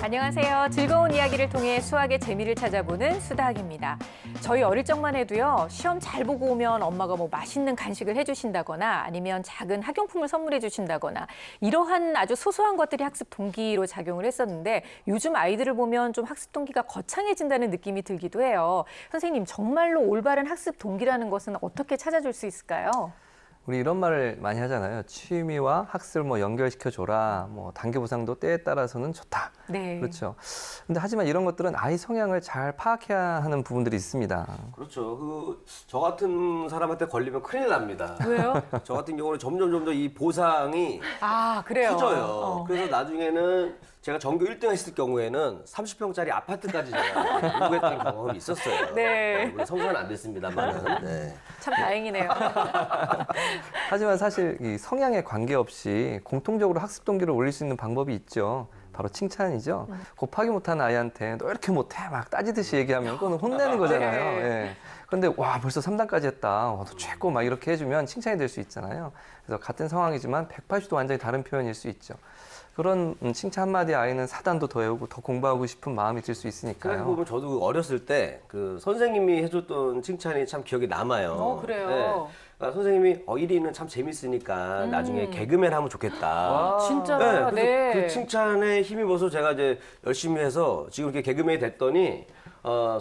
안녕하세요. 즐거운 이야기를 통해 수학의 재미를 찾아보는 수다학입니다. 저희 어릴 적만 해도요. 시험 잘 보고 오면 엄마가 뭐 맛있는 간식을 해주신다거나 아니면 작은 학용품을 선물해 주신다거나 이러한 아주 소소한 것들이 학습 동기로 작용을 했었는데 요즘 아이들을 보면 좀 학습 동기가 거창해진다는 느낌이 들기도 해요. 선생님, 정말로 올바른 학습 동기라는 것은 어떻게 찾아줄 수 있을까요? 우리 이런 말을 많이 하잖아요. 취미와 학습을 뭐 연결시켜줘라. 뭐 단기 보상도 때에 따라서는 좋다. 네. 그렇죠. 근데 하지만 이런 것들은 아이 성향을 잘 파악해야 하는 부분들이 있습니다. 그렇죠. 저 같은 사람한테 걸리면 큰일 납니다. 왜요? 저 같은 경우는 점점 이 보상이 아, 그래요. 커져요. 그래서 나중에는 제가 전교 1등 했을 경우에는 30평짜리 아파트까지 제가 요구했던 경험이 있었어요. 네. 우리 성사는 안 됐습니다만. 네. 참 다행이네요. 하지만 사실 이 성향에 관계없이 공통적으로 학습 동기를 올릴 수 있는 방법이 있죠. 바로 칭찬이죠. 곱하기 못하는 아이한테 너 이렇게 못해 막 따지듯이 얘기하면 그거는 혼내는 거잖아요. 네. 예. 그런데 와 벌써 3단까지 했다. 와, 너 최고 막 이렇게 해주면 칭찬이 될 수 있잖아요. 그래서 같은 상황이지만 180도 완전히 다른 표현일 수 있죠. 그런 칭찬 한마디 아이는 4단도 더 외우고 더 공부하고 싶은 마음이 들 수 있으니까요. 그래서 보면 저도 어렸을 때 그 선생님이 해줬던 칭찬이 참 기억에 남아요. 그래요? 네. 그러니까 선생님이 1위는 참 재밌으니까 나중에 개그맨 하면 좋겠다. 진짜. 네, 그래서 네. 그 칭찬에 힘입어서 제가 이제 열심히 해서 지금 이렇게 개그맨이 됐더니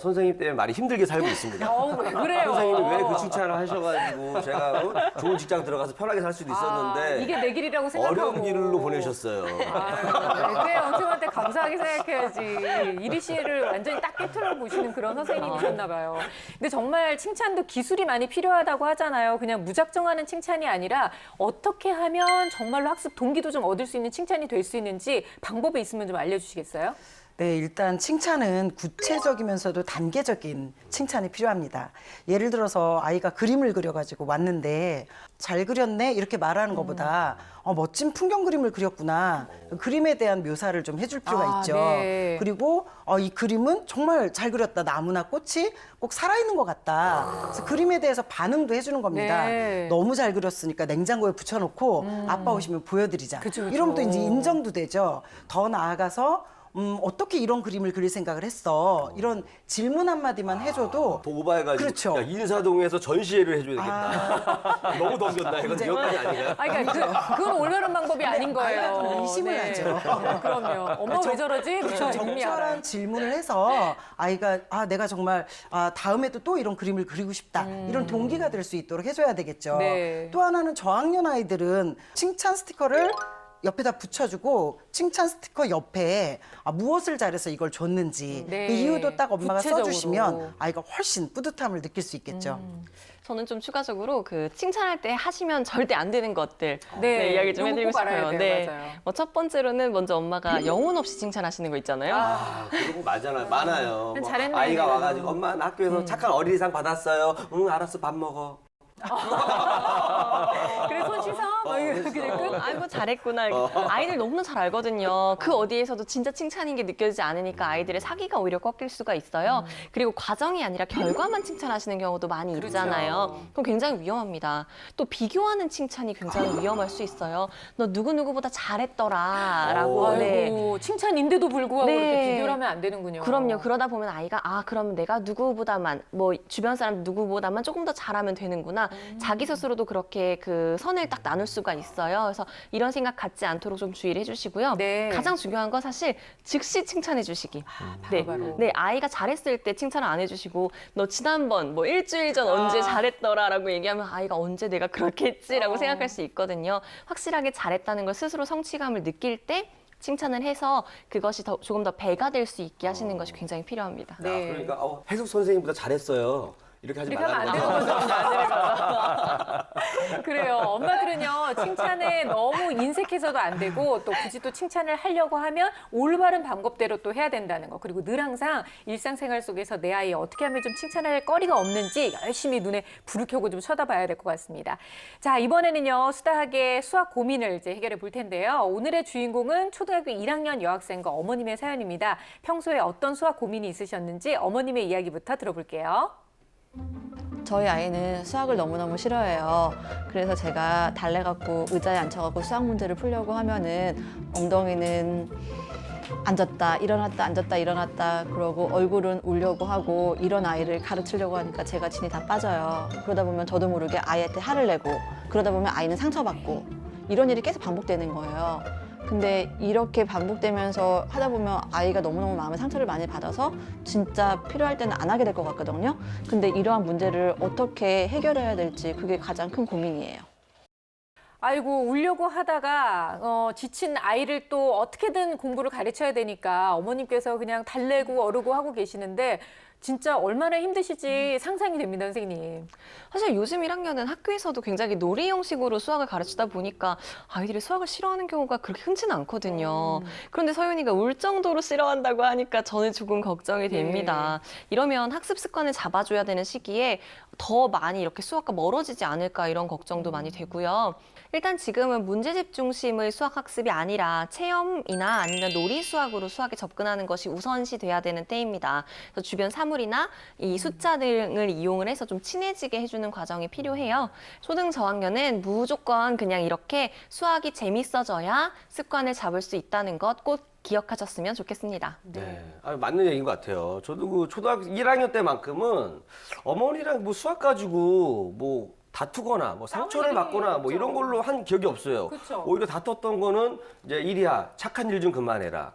선생님 때문에 많이 힘들게 살고 있습니다. 왜 그래요? 선생님이 왜 그 칭찬을 하셔가지고 제가 좋은 직장 들어가서 편하게 살 수도 있었는데 이게 내 길이라고 생각하고. 어려운 길로 보내셨어요. 왜 그래요? 선생님한테 감사하게 생각해야지. 이리 씨를 완전히 딱 깨트려 보시는 그런 선생님이셨나 봐요. 근데 정말 칭찬도 기술이 많이 필요하다고 하잖아요. 그냥 무작정하는 칭찬이 아니라 어떻게 하면 정말로 학습 동기도 좀 얻을 수 있는 칭찬이 될 수 있는지 방법이 있으면 좀 알려주시겠어요? 네, 일단 칭찬은 구체적이면서도 단계적인 칭찬이 필요합니다. 예를 들어서 아이가 그림을 그려가지고 왔는데 잘 그렸네 이렇게 말하는 것보다 멋진 풍경 그림을 그렸구나. 그림에 대한 묘사를 좀 해줄 필요가 있죠. 네. 그리고 이 그림은 정말 잘 그렸다. 나무나 꽃이 꼭 살아있는 것 같다. 그래서 그림에 대해서 반응도 해주는 겁니다. 네. 너무 잘 그렸으니까 냉장고에 붙여놓고 아빠 오시면 보여드리자. 그쵸. 이러면 또 이제 인정도 되죠. 더 나아가서 어떻게 이런 그림을 그릴 생각을 했어? 이런 질문 한마디만 해줘도 더 오버해가지고 그렇죠. 야, 인사동에서 전시회를 해줘야 되겠다. 너무 덤볐나? 이건 여기까지 아니에요? 그러니까 그건 올바른 방법이 아닌 거예요. 아이가 좀 의심을 하죠. 그럼요. 엄마 왜 저러지? 정리하라. 적절한 질문을 해서 아이가 내가 정말 다음에도 또 이런 그림을 그리고 싶다. 이런 동기가 될 수 있도록 해줘야 되겠죠. 네. 또 하나는 저학년 아이들은 칭찬 스티커를 옆에다 붙여주고 칭찬 스티커 옆에 무엇을 잘해서 이걸 줬는지 네. 그 이유도 딱 엄마가 구체적으로. 써주시면 아이가 훨씬 뿌듯함을 느낄 수 있겠죠. 저는 좀 추가적으로 그 칭찬할 때 하시면 절대 안 되는 것들 네, 이야기 좀 요거 해드리고 꼭 알아야 싶어요. 돼요. 맞아요. 첫 번째로는 먼저 엄마가 영혼 없이 칭찬하시는 거 있잖아요. 그런 거 맞잖아요. 많아요. 뭐 잘했네, 아이가 이러면. 와가지고 엄마 나 학교에서 착한 어린이상 받았어요. 응 알았어 밥 먹어. 그래, 손 씻어? 그냥 끝? 아이고 잘했구나. 아이들 너무나 잘 알거든요. 그 어디에서도 진짜 칭찬인 게 느껴지지 않으니까 아이들의 사기가 오히려 꺾일 수가 있어요. 그리고 과정이 아니라 결과만 칭찬하시는 경우도 많이 있잖아요. 그럼 굉장히 위험합니다. 또 비교하는 칭찬이 굉장히 위험할 수 있어요. 너 누구누구보다 잘했더라라고. 아이고, 칭찬인데도 불구하고 네. 그렇게 비교를 하면 안 되는군요. 그럼요. 그러다 보면 아이가 그러면 내가 누구보다만 주변 사람 누구보다만 조금 더 잘하면 되는구나. 자기 스스로도 그렇게 그 선을 딱 나눌 수가 있어요. 그래서 이런 생각 갖지 않도록 좀 주의를 해주시고요. 네. 가장 중요한 건 사실 즉시 칭찬해 주시기. 네, 아이가 잘했을 때 칭찬을 안 해주시고 너 지난번 일주일 전 언제 잘했더라라고 얘기하면 아이가 언제 내가 그렇게 했지라고 생각할 수 있거든요. 확실하게 잘했다는 걸 스스로 성취감을 느낄 때 칭찬을 해서 그것이 조금 더 배가 될 수 있게 하시는 것이 굉장히 필요합니다. 네. 그러니까 해숙 선생님보다 잘했어요. 이렇게 하지 이렇게 하면 말라는 안 거죠. 되는 거죠. 그래요. 엄마들은요, 칭찬에 너무 인색해서도 안 되고 또 굳이 또 칭찬을 하려고 하면 올바른 방법대로 또 해야 된다는 거. 그리고 늘 항상 일상생활 속에서 내 아이 어떻게 하면 좀 칭찬할 거리가 없는지 열심히 눈에 불을 켜고 좀 쳐다봐야 될 것 같습니다. 자, 이번에는요, 수다하게 수학 고민을 이제 해결해 볼 텐데요. 오늘의 주인공은 초등학교 1학년 여학생과 어머님의 사연입니다. 평소에 어떤 수학 고민이 있으셨는지 어머님의 이야기부터 들어볼게요. 저희 아이는 수학을 너무너무 싫어해요. 그래서 제가 달래갖고 의자에 앉혀갖고 수학 문제를 풀려고 하면은 엉덩이는 앉았다 일어났다 앉았다 일어났다 그러고 얼굴은 울려고 하고 이런 아이를 가르치려고 하니까 제가 진이 다 빠져요. 그러다 보면 저도 모르게 아이한테 화를 내고 그러다 보면 아이는 상처받고 이런 일이 계속 반복되는 거예요. 근데 이렇게 반복되면서 하다 보면 아이가 너무너무 마음에 상처를 많이 받아서 진짜 필요할 때는 안 하게 될 것 같거든요. 근데 이러한 문제를 어떻게 해결해야 될지 그게 가장 큰 고민이에요. 아이고 울려고 하다가 지친 아이를 또 어떻게든 공부를 가르쳐야 되니까 어머님께서 그냥 달래고 어르고 하고 계시는데 진짜 얼마나 힘드실지 상상이 됩니다, 선생님. 사실 요즘 1학년은 학교에서도 굉장히 놀이 형식으로 수학을 가르치다 보니까 아이들이 수학을 싫어하는 경우가 그렇게 흔치는 않거든요. 그런데 서윤이가 울 정도로 싫어한다고 하니까 저는 조금 걱정이 됩니다. 이러면 학습 습관을 잡아줘야 되는 시기에 더 많이 이렇게 수학과 멀어지지 않을까 이런 걱정도 많이 되고요. 일단 지금은 문제집 중심의 수학 학습이 아니라 체험이나 아니면 놀이 수학으로 수학에 접근하는 것이 우선시 돼야 되는 때입니다. 그래서 주변 사물이나 이 숫자 등을 이용을 해서 좀 친해지게 해주는 과정이 필요해요. 초등 저학년은 무조건 그냥 이렇게 수학이 재밌어져야 습관을 잡을 수 있다는 것 꼭 기억하셨으면 좋겠습니다. 네, 맞는 얘기인 것 같아요. 저도 그 초등학교 1학년 때만큼은 어머니랑 뭐 수학 가지고 뭐 다투거나 뭐 상처를 받거나 뭐 이런 걸로 한 기억이 없어요. 그쵸. 오히려 다퉜던 거는 이제 일이야, 착한 일 좀 그만해라.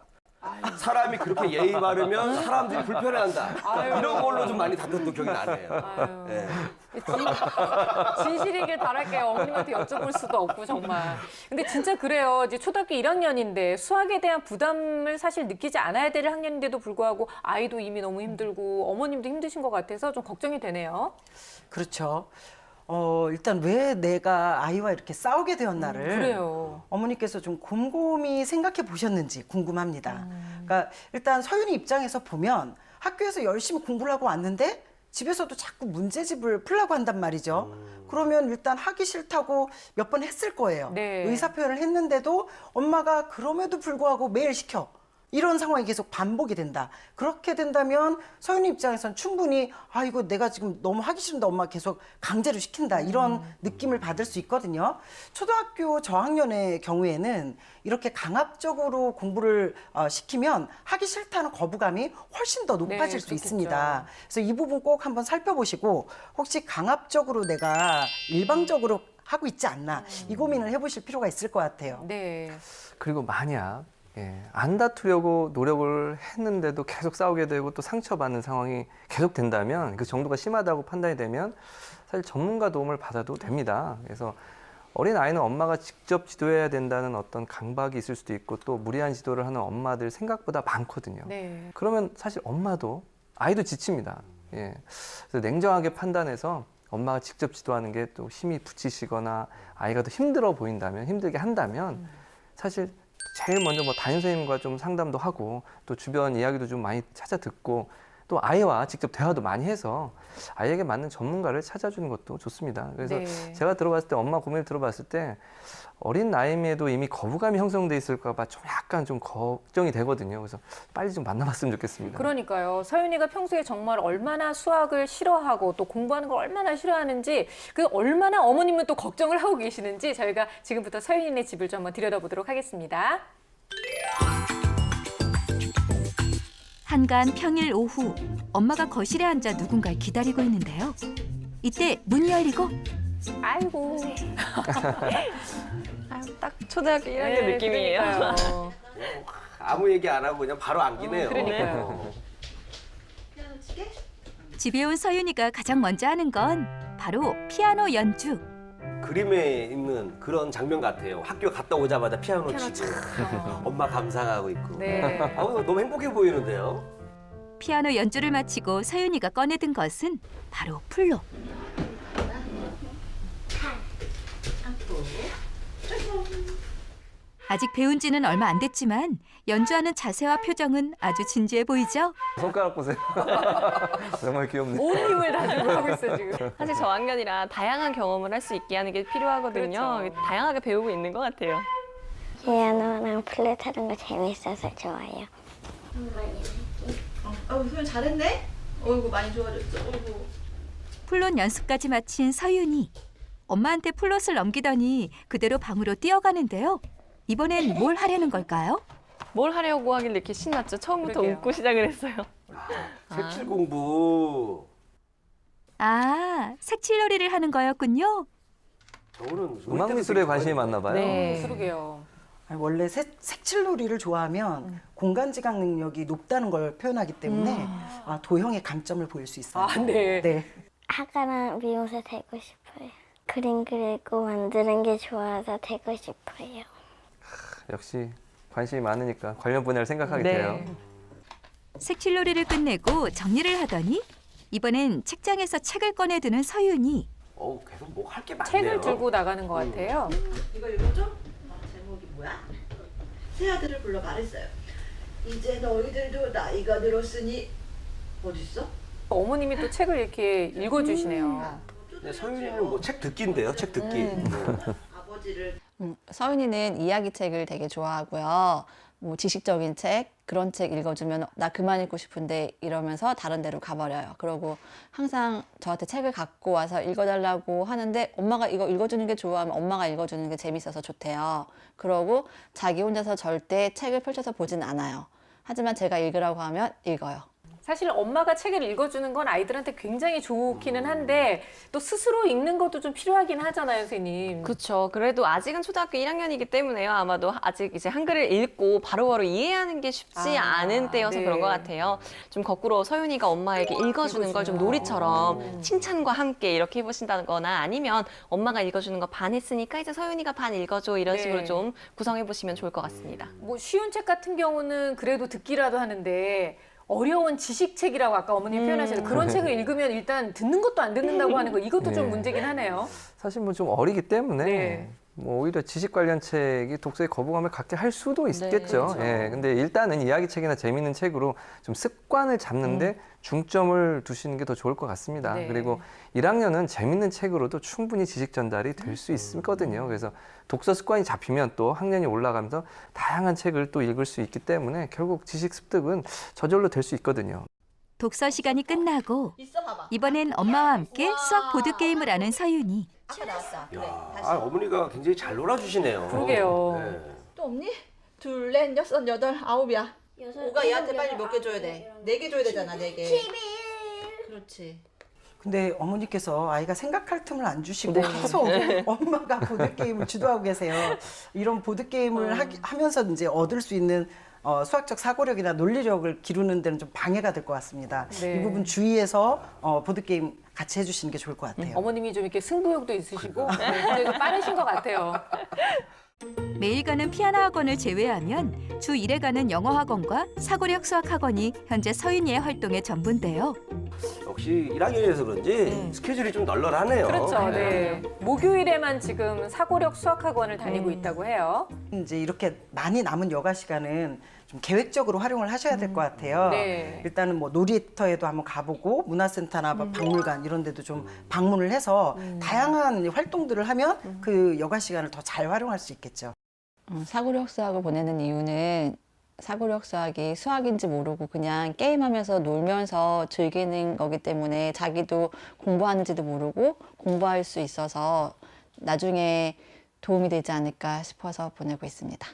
사람이 그렇게 예의 바르면 사람들이 불편해한다. 이런 걸로 좀 많이 다퉜던 기억이 나네요. 아유. 네. 진실이길 바랄게요. 어머님한테 여쭤볼 수도 없고 정말. 근데 진짜 그래요. 이제 초등학교 1학년인데 수학에 대한 부담을 사실 느끼지 않아야 될 학년인데도 불구하고 아이도 이미 너무 힘들고 어머님도 힘드신 것 같아서 좀 걱정이 되네요. 그렇죠. 일단 왜 내가 아이와 이렇게 싸우게 되었나를 그래요. 어머니께서 좀 곰곰이 생각해 보셨는지 궁금합니다. 그러니까 일단 서윤이 입장에서 보면 학교에서 열심히 공부를 하고 왔는데 집에서도 자꾸 문제집을 풀라고 한단 말이죠. 그러면 일단 하기 싫다고 몇 번 했을 거예요. 네. 의사 표현을 했는데도 엄마가 그럼에도 불구하고 매일 시켜. 이런 상황이 계속 반복이 된다. 그렇게 된다면 서윤이 입장에선 충분히 아 이거 내가 지금 너무 하기 싫은데 엄마 계속 강제로 시킨다. 이런 느낌을 받을 수 있거든요. 초등학교 저학년의 경우에는 이렇게 강압적으로 공부를 시키면 하기 싫다는 거부감이 훨씬 더 높아질 수 그렇겠죠. 있습니다. 그래서 이 부분 꼭 한번 살펴보시고 혹시 강압적으로 내가 일방적으로 하고 있지 않나 이 고민을 해보실 필요가 있을 것 같아요. 네. 그리고 만약 안 다투려고 노력을 했는데도 계속 싸우게 되고 또 상처받는 상황이 계속 된다면 그 정도가 심하다고 판단이 되면 사실 전문가 도움을 받아도 됩니다. 그래서 어린 아이는 엄마가 직접 지도해야 된다는 어떤 강박이 있을 수도 있고 또 무리한 지도를 하는 엄마들 생각보다 많거든요. 네. 그러면 사실 엄마도 아이도 지칩니다. 그래서 냉정하게 판단해서 엄마가 직접 지도하는 게 또 힘이 붙이시거나 아이가 더 힘들어 보인다면 힘들게 한다면 사실 제일 먼저 뭐 담임 선생님과 좀 상담도 하고 또 주변 이야기도 좀 많이 찾아 듣고 또 아이와 직접 대화도 많이 해서 아이에게 맞는 전문가를 찾아주는 것도 좋습니다. 그래서 네. 제가 들어봤을 때 엄마 고민을 들어봤을 때 어린 나이에도 이미 거부감이 형성돼 있을까 봐 좀 약간 좀 걱정이 되거든요. 그래서 빨리 좀 만나봤으면 좋겠습니다. 그러니까요. 서윤이가 평소에 정말 얼마나 수학을 싫어하고 또 공부하는 걸 얼마나 싫어하는지 그 얼마나 어머님은 또 걱정을 하고 계시는지 저희가 지금부터 서윤이네 집을 좀 한번 들여다보도록 하겠습니다. 한간 평일 오후 엄마가 거실에 앉아 누군가를 기다리고 있는데요. 이때 문이 열리고 아이고. 딱 초등학교 1학년 느낌이에요. 그러니까요. 아무 얘기 안 하고 그냥 바로 안기네요. 그러니까요. 집에 온 서윤이가 가장 먼저 하는 건 바로 피아노 연주. 그림에 있는 그런 장면 같아요. 학교 갔다 오자마자 피아노 치고 엄마 감상하고 있고. 네. 너무 행복해 보이는데요. 피아노 연주를 마치고 서윤이가 꺼내든 것은 바로 플로. 아직 배운 지는 얼마 안 됐지만 연주하는 자세와 표정은 아주 진지해 보이죠? 손가락 보세요. 정말 귀엽네요. 온 힘을 다지고 하고 있어 지금. 사실 저학년이라 다양한 경험을 할 수 있게 하는 게 필요하거든요. 그렇죠. 다양하게 배우고 있는 것 같아요. 피아노랑 플룻 하는 거 재밌어서 좋아요. 소연 잘했네? 어이구 많이 좋아졌어. 어이구. 플롯 연습까지 마친 서윤이. 엄마한테 플롯을 넘기더니 그대로 방으로 뛰어가는데요. 이번엔 뭘 하려는 걸까요? 뭘 하려고 하길래 이렇게 신났죠? 처음부터 그러게요. 웃고 시작을 했어요. 색칠 공부. 아, 색칠놀이를 하는 거였군요. 저거는 무슨 음악 미술에 관심이 많나 봐요. 네. 그러게요. 아니, 원래 색칠놀이를 좋아하면 공간 지각 능력이 높다는 걸 표현하기 때문에 도형의 강점을 보일 수 있어요. 아, 네. 네. 화가나 미용사 되고 싶어요. 그림 그리고 만드는 게 좋아서 되고 싶어요. 역시 관심이 많으니까 관련 분야를 생각하게 네. 돼요. 색칠놀이를 끝내고 정리를 하더니 이번엔 책장에서 책을 꺼내드는 서윤이. 계속 뭐 할 게 많네요. 책을 들고 나가는 것 같아요. 이거 읽어줘? 제목이 뭐야? 새아들을 불러 말했어요. 이제 너희들도 나이가 들었으니 어딨어? 어머님이 또 책을 이렇게 읽어주시네요. 네, 서윤이는 뭐 책 듣기인데요. 책 듣기. 아버지를 서윤이는 이야기책을 되게 좋아하고요. 뭐 지식적인 책, 그런 책 읽어주면 나 그만 읽고 싶은데 이러면서 다른 데로 가버려요. 그러고 항상 저한테 책을 갖고 와서 읽어달라고 하는데 엄마가 이거 읽어주는 게 좋아하면 엄마가 읽어주는 게 재밌어서 좋대요. 그러고 자기 혼자서 절대 책을 펼쳐서 보진 않아요. 하지만 제가 읽으라고 하면 읽어요. 사실 엄마가 책을 읽어주는 건 아이들한테 굉장히 좋기는 한데 또 스스로 읽는 것도 좀 필요하긴 하잖아요, 선생님. 그렇죠. 그래도 아직은 초등학교 1학년이기 때문에요. 아마도 아직 이제 한글을 읽고 바로바로 이해하는 게 쉽지 않은 때여서 네. 그런 것 같아요. 좀 거꾸로 서윤이가 엄마에게 읽어주는 걸 좀 놀이처럼 칭찬과 함께 이렇게 해보신다는 거나 아니면 엄마가 읽어주는 거 반 했으니까 이제 서윤이가 반 읽어줘 이런 네. 식으로 좀 구성해 보시면 좋을 것 같습니다. 뭐 쉬운 책 같은 경우는 그래도 듣기라도 하는데 어려운 지식책이라고 아까 어머님 표현하셨는데 그런 책을 읽으면 일단 듣는 것도 안 듣는다고 하는 거 이것도 좀 네. 문제긴 하네요. 사실 뭐 좀 어리기 때문에 네. 뭐 오히려 지식 관련 책이 독서에 거부감을 갖게 할 수도 있겠죠. 그렇죠. 예. 근데 일단은 이야기책이나 재미있는 책으로 좀 습관을 잡는데 중점을 두시는 게 더 좋을 것 같습니다. 네. 그리고 1학년은 재미있는 책으로도 충분히 지식 전달이 될 수 있거든요. 그래서 독서 습관이 잡히면 또 학년이 올라가면서 다양한 책을 또 읽을 수 있기 때문에 결국 지식 습득은 저절로 될 수 있거든요. 독서 시간이 끝나고 있어 봐봐. 이번엔 엄마와 함께 수학 보드게임을 하는 서윤이. 아까 나왔다. 그래. 다시. 어머니가 굉장히 잘 놀아주시네요. 그러게요. 네. 또 없니? 둘, 넷, 여섯, 여덟, 아홉이야. 오가 얘한테 빨리 몇 개 줘야 돼? 4개 줘야 되잖아, 4개. 11. 그렇지. 근데 어머니께서 아이가 생각할 틈을 안 주시고 계속 엄마가 보드게임을 주도하고 계세요. 이런 보드게임을 하면서 이제 얻을 수 있는 수학적 사고력이나 논리력을 기르는 데는 좀 방해가 될 것 같습니다. 네. 이 부분 주의해서 보드게임 같이 해주시는 게 좋을 것 같아요. 어머님이 좀 이렇게 승부욕도 있으시고 굉장히 빠르신 것 같아요. 매일 가는 피아노 학원을 제외하면 주 1회 가는 영어 학원과 사고력 수학 학원이 현재 서윤이의 활동의 전부인데요. 역시 1학년이라서 그런지 스케줄이 좀 널널하네요. 그렇죠. 네. 목요일에만 지금 사고력 수학 학원을 다니고 있다고 해요. 이제 이렇게 많이 남은 여가 시간은 좀 계획적으로 활용을 하셔야 될 것 같아요. 네. 일단은 뭐 놀이터에도 한번 가보고 문화센터나 박물관 이런 데도 좀 방문을 해서 다양한 활동들을 하면 그 여가 시간을 더 잘 활용할 수 있겠죠. 사고력 수학을 보내는 이유는 사고력 수학이 수학인지 모르고 그냥 게임하면서 놀면서 즐기는 거기 때문에 자기도 공부하는지도 모르고 공부할 수 있어서 나중에 도움이 되지 않을까 싶어서 보내고 있습니다.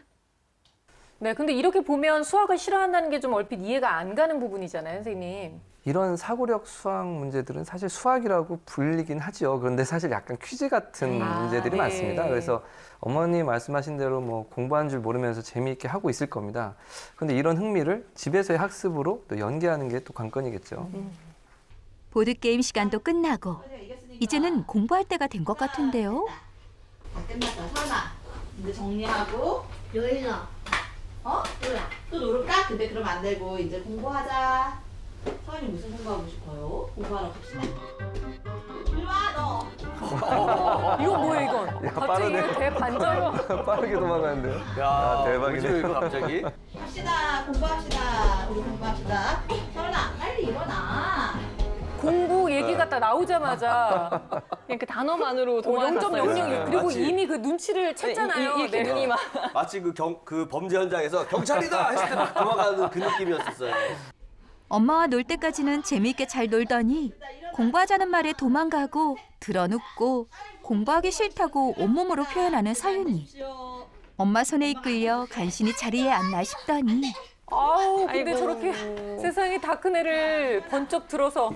네, 근데 이렇게 보면 수학을 싫어한다는 게 좀 얼핏 이해가 안 가는 부분이잖아요, 선생님. 이런 사고력 수학 문제들은 사실 수학이라고 불리긴 하죠. 그런데 사실 약간 퀴즈 같은 문제들이 네. 많습니다. 그래서 어머니 말씀하신 대로 뭐 공부하는 줄 모르면서 재미있게 하고 있을 겁니다. 그런데 이런 흥미를 집에서의 학습으로 또 연계하는 게 또 관건이겠죠. 보드게임 시간도 끝나고 이제는 공부할 때가 된 것 같은데요. 다 끝났다. 서연아, 이제 정리하고. 놀러. 뭐야? 또 놀을까? 근데 그러면 안 되고 이제 공부하자. 서연이 무슨 공부하고 싶어요? 공부하러 갑시다. 이리 와, 너. 이건 뭐예요, 이건? 야, 갑자기 빠르네. 이거 대반전. 빠르게 도망가는데요. 야, 대박이네. 뭐죠, 이거 갑자기? 갑시다. 공부합시다. 우리 공부합시다. 서연아, 빨리 일어나. 공부 얘기가 딱 나오자마자 그냥 그 단어만으로 도망갔어요. 0.00 그리고 마치- 이미 그 눈치를 챘잖아요. 이렇게 네. 눈이 막 마치 그 범죄 현장에서 경찰이다 했을 때 막 도망가는 그 느낌이었었어요. 엄마와 놀 때까지는 재미있게 잘 놀더니 공부하자는 말에 도망가고 드러눕고 공부하기 싫다고 온몸으로 표현하는 서윤이. 엄마 손에 이끌려 간신히 자리에 앉나 싶더니 아우, 근데 아이고. 저렇게 세상에 다 큰 애를 번쩍 들어서.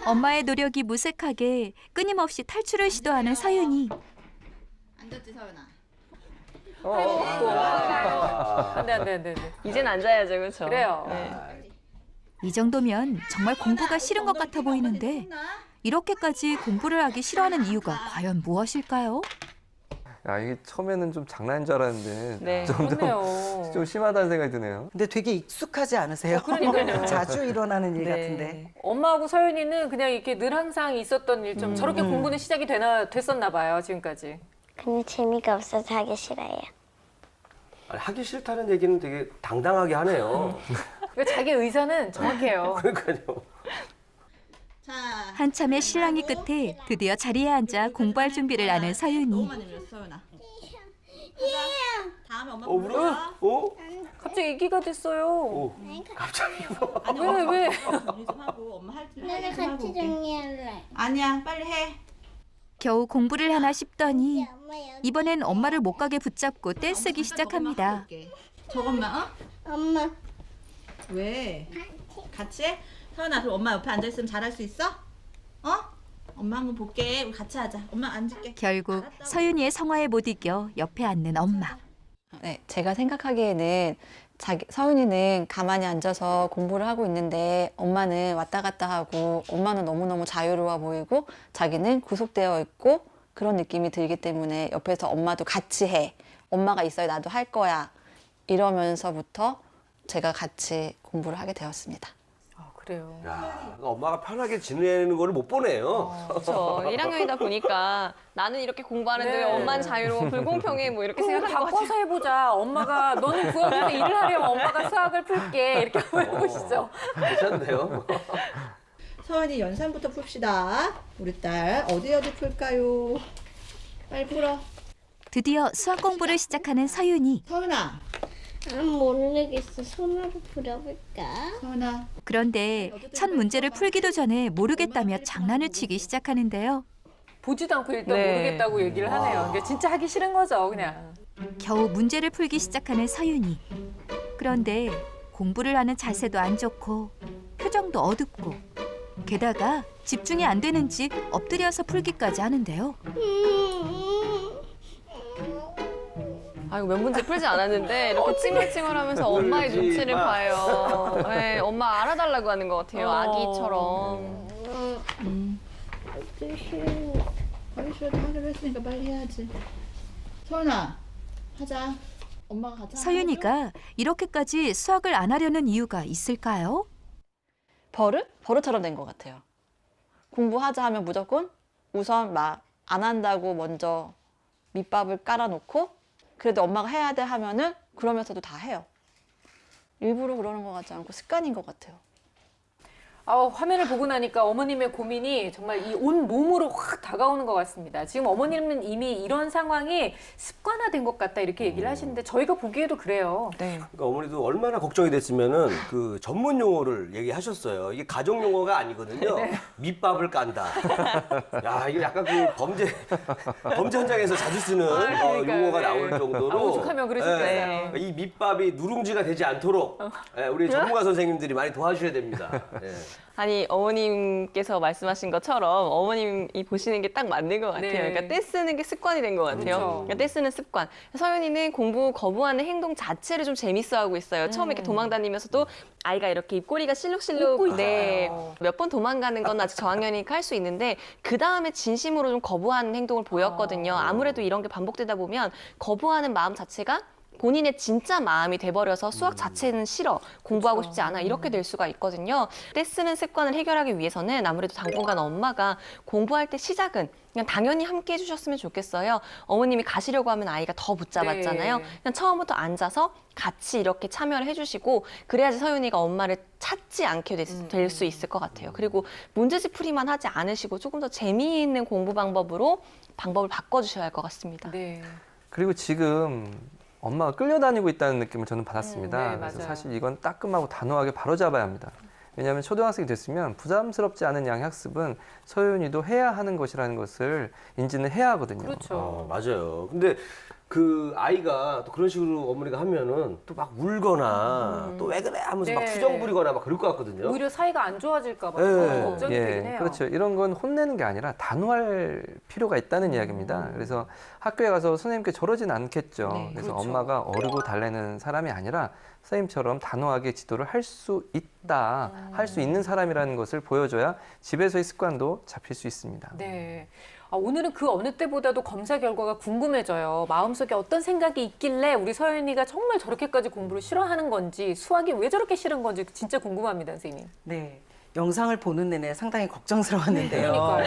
엄마의 노력이 무색하게 끊임없이 탈출을 시도하는 서윤이. 앉았지 서연아. 안 돼, 안 돼, 안 돼. 이젠 앉아야죠, 그렇죠? 그래요. 이 정도면 정말 공부가 싫은 것 같아 보이는데 이렇게까지 공부를 하기 싫어하는 이유가 과연 무엇일까요? 야, 이게 처음에는 좀 장난인 줄 알았는데 네. 그렇네요. 좀 심하다는 생각이 드네요. 근데 되게 익숙하지 않으세요? 그러니까요. 자주 일어나는 일 네. 같은데. 엄마하고 서윤이는 그냥 이렇게 늘 항상 있었던 일좀 저렇게 공부는 시작이 됐었나 봐요, 지금까지. 근데 재미가 없어서 하기 싫어요. 아니, 하기 싫다는 얘기는 되게 당당하게 하네요. 그러니까 자기 의사는 정확해요. 그러니까요. 자. 한참의 실랑이 끝에 드디어 자리에 앉아 공부할 준비를 하는 너무 서윤이. 많이 밀었어 서연아. 하자. 다음에 엄마 울어? 불러. 갑자기 애기가 됐어요. 갑자기 아니 왜, 엄마 왜? 정리 좀 하고 엄마 할일 나는 좀 하고 같이 올게. 정리할래. 아니야 빨리 해. 겨우 공부를 하나 싶더니 엄마 여기. 이번엔 엄마를 못 가게 붙잡고 떼쓰기 시작합니다. 저것만 어? 엄마. 왜? 같이 해? 서연아 그럼 엄마 옆에 앉아있으면 잘할 수 있어? 어? 엄마 한번 볼게. 우리 같이 하자. 엄마 앉을게. 결국 서윤이의 성화에 못 이겨 옆에 앉는 엄마. 네, 제가 생각하기에는 서윤이는 가만히 앉아서 공부를 하고 있는데 엄마는 왔다 갔다 하고 엄마는 너무너무 자유로워 보이고 자기는 구속되어 있고 그런 느낌이 들기 때문에 옆에서 엄마도 같이 해. 엄마가 있어야 나도 할 거야. 이러면서부터 제가 같이 공부를 하게 되었습니다. 그래요. 야, 엄마가 편하게 지내는 거를 못 보네요. 그렇죠. 1학년이다 보니까 나는 이렇게 공부하는데 왜 네. 엄마는 자유로워 불공평해 뭐 이렇게 생각하는 것 같아요. 바꿔서 해보자. 엄마가 너는 부엌에서 일을 하려면 엄마가 수학을 풀게. 이렇게 한번 해보시죠. 괜찮네요. 서연이 연산부터 풉시다. 우리 딸 어디 풀까요? 빨리 풀어. 드디어 수학 공부를 시작하는 서윤이. 서연아. 난 모르겠어. 손으로 부려볼까? 서연아. 그런데 첫 문제를 풀기도 전에 모르겠다며 장난을 치기 시작하는데요. 보지도 않고 일단 네. 모르겠다고 얘기를 하네요. 그러니까 진짜 하기 싫은 거죠, 그냥. 겨우 문제를 풀기 시작하는 서윤이. 그런데 공부를 하는 자세도 안 좋고 표정도 어둡고 게다가 집중이 안 되는지 엎드려서 풀기까지 하는데요. 아이고 몇 문제 풀지 않았는데 이렇게 찡얼찡얼하면서 엄마의 울지 눈치를 마. 봐요. 네, 엄마 알아달라고 하는 것 같아요. 아기처럼. 빨리 쉬어도 하기로 했으니까 빨리 해야지. 서연아, 하자. 엄마가 같이. 서윤이가 이렇게까지 수학을 안 하려는 이유가 있을까요? 버릇처럼 된 것 같아요. 공부하자 하면 무조건 우선 막 안 한다고 먼저 밑밥을 깔아놓고 그래도 엄마가 해야 돼 하면은 그러면서도 다 해요. 일부러 그러는 것 같지 않고 습관인 것 같아요. 화면을 보고 나니까 어머님의 고민이 정말 이 온 몸으로 확 다가오는 것 같습니다. 지금 어머님은 이미 이런 상황이 습관화된 것 같다 이렇게 얘기를 하시는데 저희가 보기에도 그래요. 네. 그러니까 어머니도 얼마나 걱정이 됐으면은 그 전문 용어를 얘기하셨어요. 이게 가정 용어가 아니거든요. 밑밥을 깐다. 야, 이게 약간 그 범죄 현장에서 자주 쓰는 그러니까요. 용어가 네. 나올 정도로. 오죽하면 그러실 거예요. 이 밑밥이 누룽지가 되지 않도록 우리 전문가 선생님들이 많이 도와주셔야 됩니다. 예. 아니 어머님께서 말씀하신 것처럼 어머님이 보시는 게 딱 맞는 것 같아요. 네. 그러니까 떼쓰는 게 습관이 된 것 같아요. 그렇죠. 그러니까 떼쓰는 습관. 서윤이는 공부 거부하는 행동 자체를 좀 재밌어하고 있어요. 처음에 이렇게 도망 다니면서도 아이가 이렇게 입꼬리가 실룩실룩 몇 번 도망가는 건 아직 저학년이니까 할 수 있는데 그 다음에 진심으로 좀 거부하는 행동을 보였거든요. 아무래도 이런 게 반복되다 보면 거부하는 마음 자체가 본인의 진짜 마음이 돼버려서 수학 자체는 싫어, 공부하고 싶지 않아 이렇게 될 수가 있거든요. 떼쓰는 습관을 해결하기 위해서는 아무래도 당분간 엄마가 공부할 때 시작은 그냥 당연히 함께 해주셨으면 좋겠어요. 어머님이 가시려고 하면 아이가 더 붙잡았잖아요. 네. 그냥 처음부터 앉아서 같이 이렇게 참여를 해주시고 그래야지 서윤이가 엄마를 찾지 않게 될 수 있을 것 같아요. 그리고 문제집 풀이만 하지 않으시고 조금 더 재미있는 공부 방법으로 방법을 바꿔주셔야 할 것 같습니다. 네. 그리고 지금 엄마가 끌려다니고 있다는 느낌을 저는 받았습니다. 네, 그래서 맞아요. 사실 이건 따끔하고 단호하게 바로잡아야 합니다. 왜냐하면 초등학생이 됐으면 부담스럽지 않은 양 학습은 서윤이도 해야 하는 것이라는 것을 인지는 해야 하거든요. 그렇죠. 맞아요. 근데 그 아이가 또 그런 식으로 어머니가 하면은 또 막 울거나 또 왜 그래 하면서 막 네. 투정 부리거나 막 그럴 것 같거든요. 오히려 사이가 안 좋아질까 봐 네. 걱정이 되긴 해요. 그렇죠. 이런 건 혼내는 게 아니라 단호할 필요가 있다는 이야기입니다. 그래서 학교에 가서 선생님께 저러진 않겠죠. 네, 그래서 그렇죠. 엄마가 어리고 달래는 사람이 아니라 선생님처럼 단호하게 지도를 할 수 있다, 할 수 있는 사람이라는 것을 보여줘야 집에서의 습관도 잡힐 수 있습니다. 네. 오늘은 그 어느 때보다도 검사 결과가 궁금해져요. 마음속에 어떤 생각이 있길래 우리 서연이가 정말 저렇게까지 공부를 싫어하는 건지, 수학이 왜 저렇게 싫은 건지 진짜 궁금합니다, 선생님. 네. 영상을 보는 내내 상당히 걱정스러웠는데요. 그러니까요.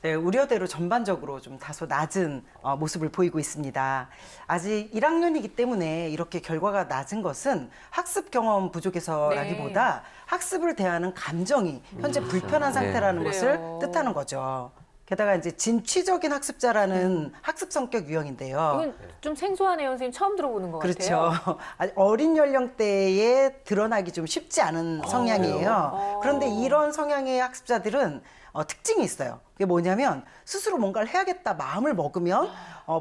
네, 우려대로 전반적으로 좀 다소 낮은 모습을 보이고 있습니다. 아직 1학년이기 때문에 이렇게 결과가 낮은 것은 학습 경험 부족에서라기보다 학습을 대하는 감정이 현재 불편한 상태라는 네. 것을 그래요. 뜻하는 거죠. 게다가 이제 진취적인 학습자라는 학습 성격 유형인데요. 이건 좀 생소하네요, 선생님. 처음 들어보는 것 그렇죠. 같아요. 아직 어린 연령대에 드러나기 좀 쉽지 않은 성향이에요. 그런데 이런 성향의 학습자들은 특징이 있어요. 그게 뭐냐면 스스로 뭔가를 해야겠다 마음을 먹으면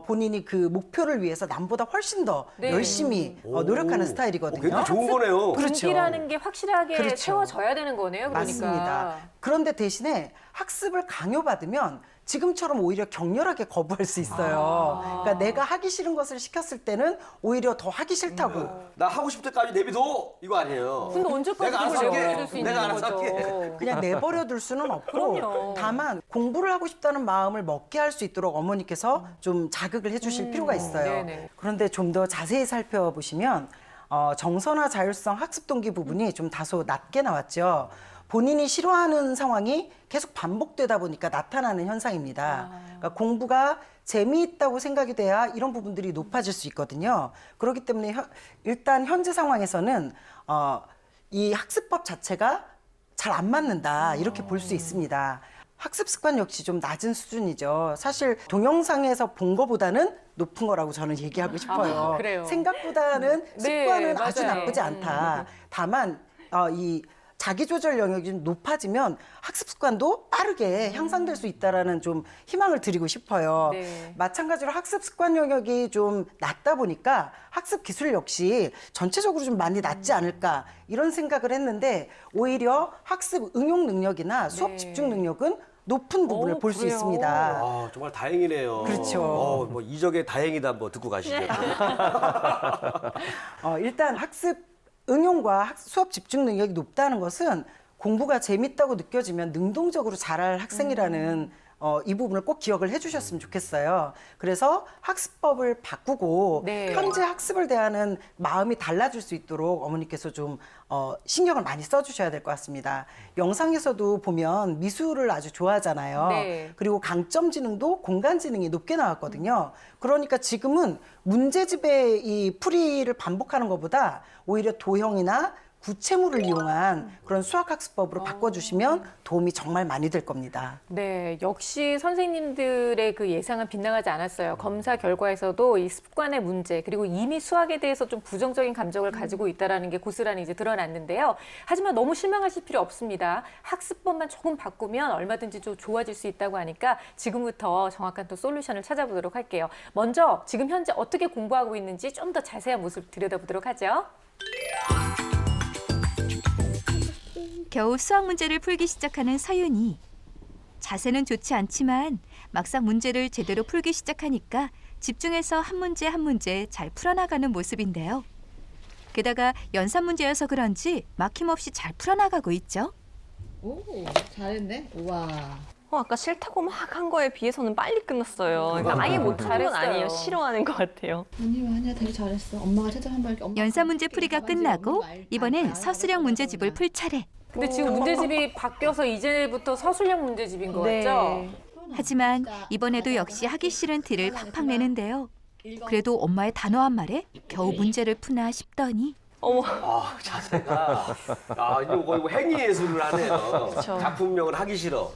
본인이 그 목표를 위해서 남보다 훨씬 더 네. 열심히 노력하는 스타일이거든요. 굉장히 좋은 거네요. 그렇죠. 동기라는 게 확실하게 그렇죠. 채워져야 되는 거네요, 그러니까. 맞습니다. 그런데 대신에 학습을 강요받으면 지금처럼 오히려 격렬하게 거부할 수 있어요. 그러니까 내가 하기 싫은 것을 시켰을 때는 오히려 더 하기 싫다고. 나 하고 싶을 때까지 내비둬 이거 아니에요. 근데 언제까지 내가 알아서 그걸 할게. 내버려둘 수 있는 내가 알아서 거죠. 할게. 그냥 내버려 둘 수는 없고 그럼요. 다만 공부를 하고 싶다는 마음을 먹게 할 수 있도록 어머니께서 좀 자극을 해주실 필요가 있어요. 네네. 그런데 좀 더 자세히 살펴보시면 정서나 자율성 학습 동기 부분이 좀 다소 낮게 나왔죠. 본인이 싫어하는 상황이 계속 반복되다 보니까 나타나는 현상입니다. 그러니까 공부가 재미있다고 생각이 돼야 이런 부분들이 높아질 수 있거든요. 그렇기 때문에 일단 현재 상황에서는 이 학습법 자체가 잘 안 맞는다 이렇게 볼 수 있습니다. 학습 습관 역시 좀 낮은 수준이죠. 사실 동영상에서 본 거보다는 높은 거라고 저는 얘기하고 싶어요. 그래요? 생각보다는 네, 습관은 아주 맞아요. 나쁘지 않다. 다만 이 자기조절 영역이 좀 높아지면 학습 습관도 빠르게 향상될 수 있다라는 좀 희망을 드리고 싶어요. 네. 마찬가지로 학습 습관 영역이 좀 낮다 보니까 학습 기술 역시 전체적으로 좀 많이 낮지 않을까 이런 생각을 했는데 오히려 학습 응용 능력이나 수업 네. 집중 능력은 높은 부분을 볼 수 그래요? 있습니다. 아, 정말 다행이네요. 그렇죠. 뭐 이적의 다행이다 뭐 듣고 가시죠. 일단 학습 응용과 수업 집중 능력이 높다는 것은 공부가 재밌다고 느껴지면 능동적으로 잘할 학생이라는 이 부분을 꼭 기억을 해주셨으면 좋겠어요. 그래서 학습법을 바꾸고 네. 현재 학습을 대하는 마음이 달라질 수 있도록 어머니께서 좀 신경을 많이 써주셔야 될 것 같습니다. 영상에서도 보면 미술을 아주 좋아하잖아요. 네. 그리고 강점 지능도 공간 지능이 높게 나왔거든요. 그러니까 지금은 문제집의 이 풀이를 반복하는 것보다 오히려 도형이나 구체물을 이용한 그런 수학학습법으로 바꿔주시면 도움이 정말 많이 될 겁니다. 네, 역시 선생님들의 그 예상은 빗나가지 않았어요. 검사 결과에서도 이 습관의 문제 그리고 이미 수학에 대해서 좀 부정적인 감정을 가지고 있다라는 게 고스란히 이제 드러났는데요. 하지만 너무 실망하실 필요 없습니다. 학습법만 조금 바꾸면 얼마든지 좀 좋아질 수 있다고 하니까 지금부터 정확한 또 솔루션을 찾아보도록 할게요. 먼저 지금 현재 어떻게 공부하고 있는지 좀 더 자세한 모습 들여다보도록 하죠. 겨우 수학 문제를 풀기 시작하는 서윤이. 자세는 좋지 않지만 막상 문제를 제대로 풀기 시작하니까 집중해서 한 문제 한 문제 잘 풀어나가는 모습인데요. 게다가 연산 문제여서 그런지 막힘없이 잘 풀어나가고 있죠. 오, 잘했네. 우와. 아까 싫다고 막 한 거에 비해서는 빨리 끝났어요. 그러니까 아예 못한 건 잘했어요. 아니에요. 싫어하는 것 같아요. 언니 아니야, 되게 잘했어. 엄마가 채점 한번 할게. 연산 문제 풀이가 끝나고 이번엔 서술형 문제집을 풀 차례. 근데 지금 문제집이 바뀌어서 이제부터 서술형 문제집인 거 같죠? 하지만 이번에도 역시 하기 싫은 티를 팍팍 내는데요. 그래도 엄마의 단호한 말에 겨우 문제를 푸나 싶더니 어머. 아, 자세가 이거 거의 뭐 행위 예술을 하네요. 그쵸. 작품명은 하기 싫어.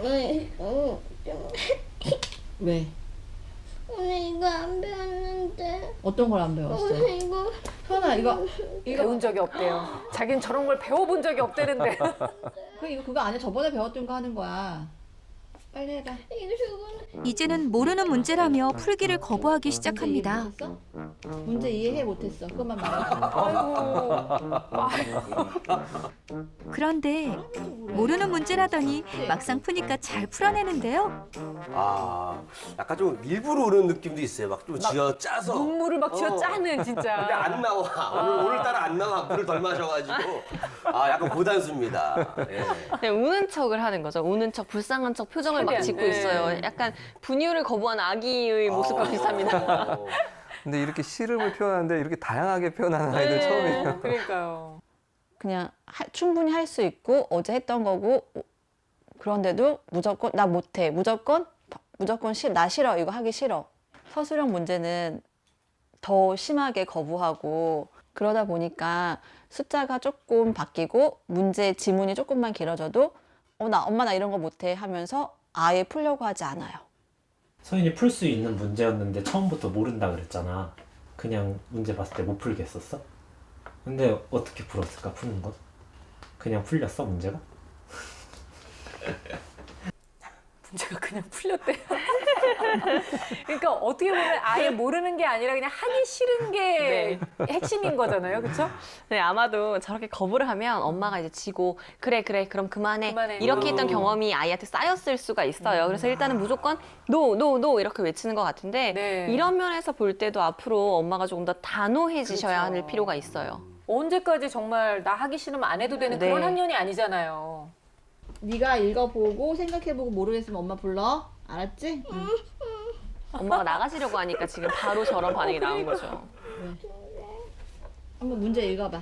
왜? 오늘 이거 안 배웠는데. 어떤 걸 안 배웠어? 오늘 이거 현아, 이거 배운 적이 없대요. 자기는 저런 걸 배워본 적이 없대는데. 그거 아니야. 저번에 배웠던 거 하는 거야. 빨리 해봐. 이제는 모르는 문제라며 풀기를 거부하기 시작합니다. 문제 이해해 못했어. 그것만 말해. 그런데 모르는 문제라더니 막상 푸니까 잘 풀어내는데요. 아, 약간 좀 일부러 오는 느낌도 있어요. 막 좀 쥐어 짜서. 눈물을 막 쥐어 짜는 근데 진짜. 안 나와. 오늘따라 안 나와. 물을 덜 마셔가지고. 아, 약간 고단수입니다. 예. 그냥 우는 척을 하는 거죠. 우는 척, 불쌍한 척 표정을 막 최대한, 짓고 네. 있어요. 약간 분유를 거부한 아기의 모습과 비슷합니다. 어. 근데 이렇게 시름을 표현하는데 이렇게 다양하게 표현하는 아이들 처음이에요. 그러니까요. 그냥 충분히 할 수 있고 어제 했던 거고 그런데도 무조건 나 못해 무조건 나 싫어 이거 하기 싫어. 서술형 문제는 더 심하게 거부하고 그러다 보니까 숫자가 조금 바뀌고 문제 지문이 조금만 길어져도 엄마 나 이런 거 못해 하면서 아예 풀려고 하지 않아요. 서윤이 풀 수 있는 문제였는데 처음부터 모른다 그랬잖아. 그냥 문제 봤을 때 못 풀겠었어? 근데 어떻게 풀었을까, 푸는 건? 그냥 풀렸어, 문제가? 문제가 그냥 풀렸대요. 그러니까 어떻게 보면 아예 모르는 게 아니라 그냥 하기 싫은 게 핵심인 거잖아요. 그렇죠? 네, 아마도 저렇게 거부를 하면 엄마가 이제 지고 그래 그럼 그만해. 이렇게 했던 경험이 아이한테 쌓였을 수가 있어요. 그래서 일단은 무조건 노 이렇게 외치는 것 같은데 네. 이런 면에서 볼 때도 앞으로 엄마가 조금 더 단호해지셔야 그렇죠. 할 필요가 있어요. 언제까지 정말 나 하기 싫으면 안 해도 되는 네. 그런 학년이 아니잖아요. 네가 읽어보고 생각해보고 모르겠으면 엄마 불러. 알았지? 응. 엄마가 나가시려고 하니까 지금 바로 저런 반응이 나온 거죠. 한번 문제 읽어봐.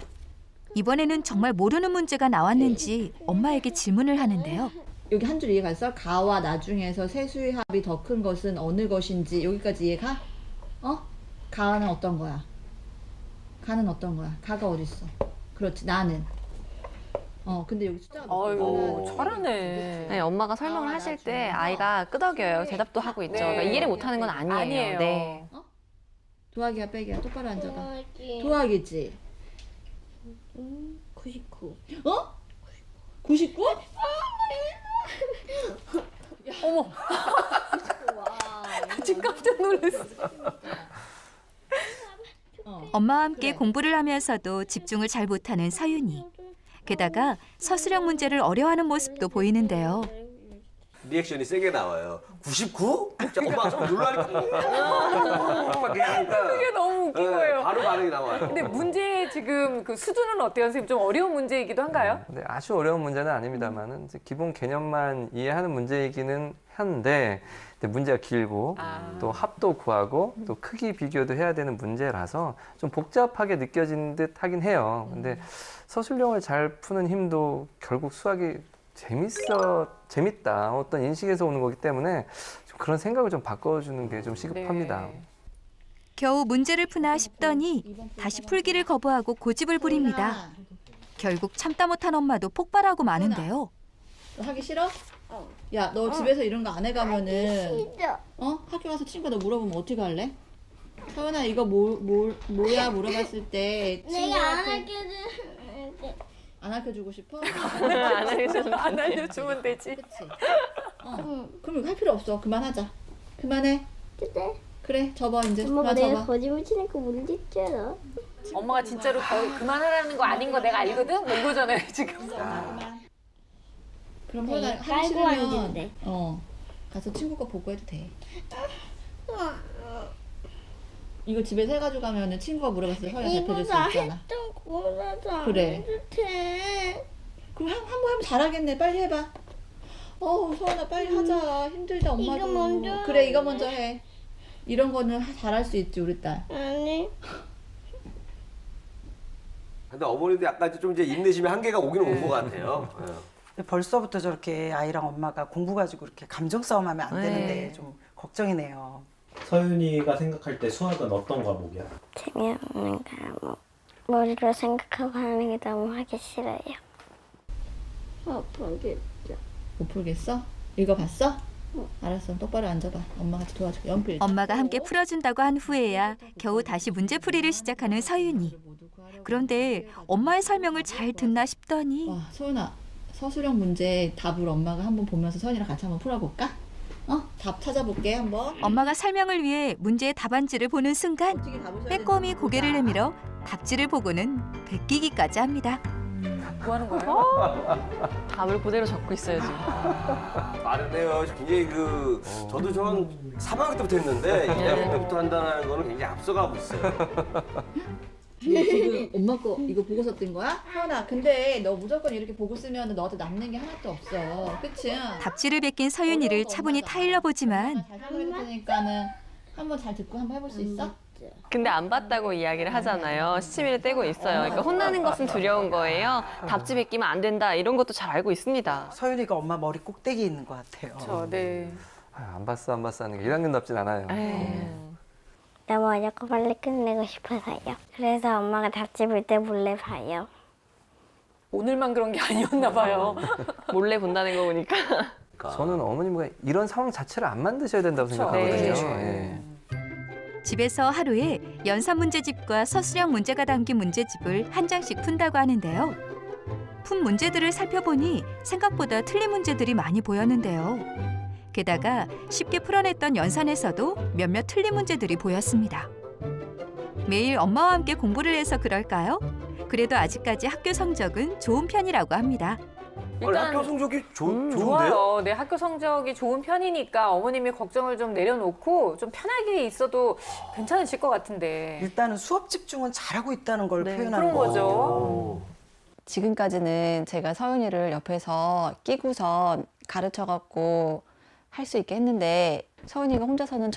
이번에는 정말 모르는 문제가 나왔는지 엄마에게 질문을 하는데요. 여기 한 줄 이해갔어? 가와 나 중에서 세수의 합이 더 큰 것은 어느 것인지 여기까지 이해가? 가는 어떤 거야? 가는 어떤 거야? 가가 어디 있어? 그렇지 나는. 근데 여기 숫자가 아이고 높구나. 잘하네. 네, 엄마가 설명을 하실 때 아이가 끄덕여요. 대답도 하고 있죠. 그러니까 이해를 못하는 건 아니에요. 네. 도하기야 빼기야 똑바로 앉아봐. 도하기지. 99. 99? 어머. 지금 깜짝 놀랐어. 엄마와 함께 그래. 공부를 하면서도 집중을 잘 못하는 서윤이. 게다가 서술형 문제를 어려워하는 모습도 보이는데요. 리액션이 세게 나와요. 99? 엄마가 좀 놀라니까. 막 하니까. 그게 너무 웃긴 네, 거예요. 바로 반응이 나와요. 근데 문제 지금 그 수준은 어때요, 선생님? 좀 어려운 문제이기도 한가요? 네, 아주 어려운 문제는 아닙니다만은 이제 기본 개념만 이해하는 문제이기는 한데 근데 문제가 길고 또 합도 구하고 또 크기 비교도 해야 되는 문제라서 좀 복잡하게 느껴지는 듯 하긴 해요. 근데 서술형을 잘 푸는 힘도 결국 수학이 재밌다 어떤 인식에서 오는 거기 때문에 좀 그런 생각을 좀 바꿔주는 게 좀 시급합니다. 네. 겨우 문제를 푸나 싶더니 다시 풀기를 거부하고 고집을 부립니다. 결국 참다 못한 엄마도 폭발하고 마는데요. 너 하기 싫어? 야, 너 집에서 이런 거 안 해가면은 싫어. 학교 가서 친구가 너 물어보면 어떻게 할래? 서연아 이거 뭐야 물어봤을 때 내가 안 친구한테 할게. 안 알려주고 싶어? 안 알려주면 되지. 그치? 그럼 이거 할 필요 없어. 그만하자. 그만해. 그래. 그래, 접어 이제. 엄마가 그만 내가 접어. 거짓말 치는 거 모르겠잖아. 엄마가 진짜로 그만하라는 거 아닌 거 내가 알거든? 뭐 이거잖아요, 지금. 그럼 네, 서연아 하기 깔고 싫으면 앉은대. 가서 친구 거 보고 해도 돼. 이거 집에서 해가지고 가면은 친구가 물어봤을 때 서연아 대표줄 수 이거 다 있잖아. 했던 거라서 그래. 안 해도 돼. 그럼 한번 하면 잘하겠네. 빨리 해봐. 서연아 빨리 하자. 힘들다 엄마도. 이거 먼저 그래 이거 해. 먼저 해. 이런 거는 잘할 수 있지 우리 딸. 아니. 근데 어머니도 약간 좀 이제 인내심의 한계가 오긴 온 것 같아요. 근데 벌써부터 저렇게 아이랑 엄마가 공부 가지고 이렇게 감정 싸움하면 안 되는데 좀 걱정이네요. 서윤이가 생각할 때 수학은 어떤 과목이야? 재미없는 과목. 머리로 생각하고 하는 게 너무 하기 싫어요. 아프겠다. 못 풀겠어? 읽어봤어? 알았어. 똑바로 앉아봐. 엄마 같이 도와줄게. 연필. 엄마가 함께 풀어준다고 한 후에야 겨우 다시 문제풀이를 시작하는 서윤이. 그런데 엄마의 설명을 잘 듣나 싶더니 와, 서연아. 서술형 문제 답을 엄마가 한번 보면서 서연이랑 같이 한번 풀어볼까? 답 찾아볼게 한번. 엄마가 설명을 위해 문제의 답안지를 보는 순간 어떻게 답을 써야 빼꼼히 되는지 고개를 모르겠다. 내밀어 답지를 보고는 베끼기까지 합니다. 뭐 하는 거예요? 답을 그대로 적고 있어요 지금. 빠르네요. 굉장히 저도 전 3학년 때부터 했는데 2학년 때부터 한다는 거는 굉장히 앞서가고 있어요. 이거 지금 엄마 거 이거 보고서 뜬 거야? 서연아, 근데 너 무조건 이렇게 보고 쓰면 너한테 남는 게 하나도 없어. 그치? 답지를 베낀 서윤이를 차분히 타일러 보지만 잘 설명해줬으니까는 한번 잘 듣고 한번 해볼 수 있어? 근데 안 봤다고 이야기를 하잖아요. 시치미를 떼고 있어요. 그러니까 혼나는 것은 두려운 거예요. 답지 베끼면 안 된다 이런 것도 잘 알고 있습니다. 서윤이가 엄마 머리 꼭대기에 있는 것 같아요. 네. 안 봤어 하는 게 1학년답진 않아요. 너무 어렵고 빨리 끝내고 싶어서요. 그래서 엄마가 답지 볼 때 몰래 봐요. 오늘만 그런 게 아니었나 봐요. 몰래 본다는 거 보니까. 저는 어머님과 이런 상황 자체를 안 만드셔야 된다고 그쵸. 생각하거든요. 네. 예. 집에서 하루에 연산 문제집과 서술형 문제가 담긴 문제집을 한 장씩 푼다고 하는데요. 푼 문제들을 살펴보니 생각보다 틀린 문제들이 많이 보였는데요. 게다가 쉽게 풀어냈던 연산에서도 몇몇 틀린 문제들이 보였습니다. 매일 엄마와 함께 공부를 해서 그럴까요? 그래도 아직까지 학교 성적은 좋은 편이라고 합니다. 학교 성적이 좋은데요? 좋아요. 네, 학교 성적이 좋은 편이니까 어머님이 걱정을 좀 내려놓고 좀 편하게 있어도 괜찮으실 것 같은데. 일단은 수업 집중은 잘하고 있다는 걸 네, 표현하는 그런 거죠. 지금까지는 제가 서윤이를 옆에서 끼고선 가르쳐갖고 할 수 있게 했는데 서윤이가 혼자서는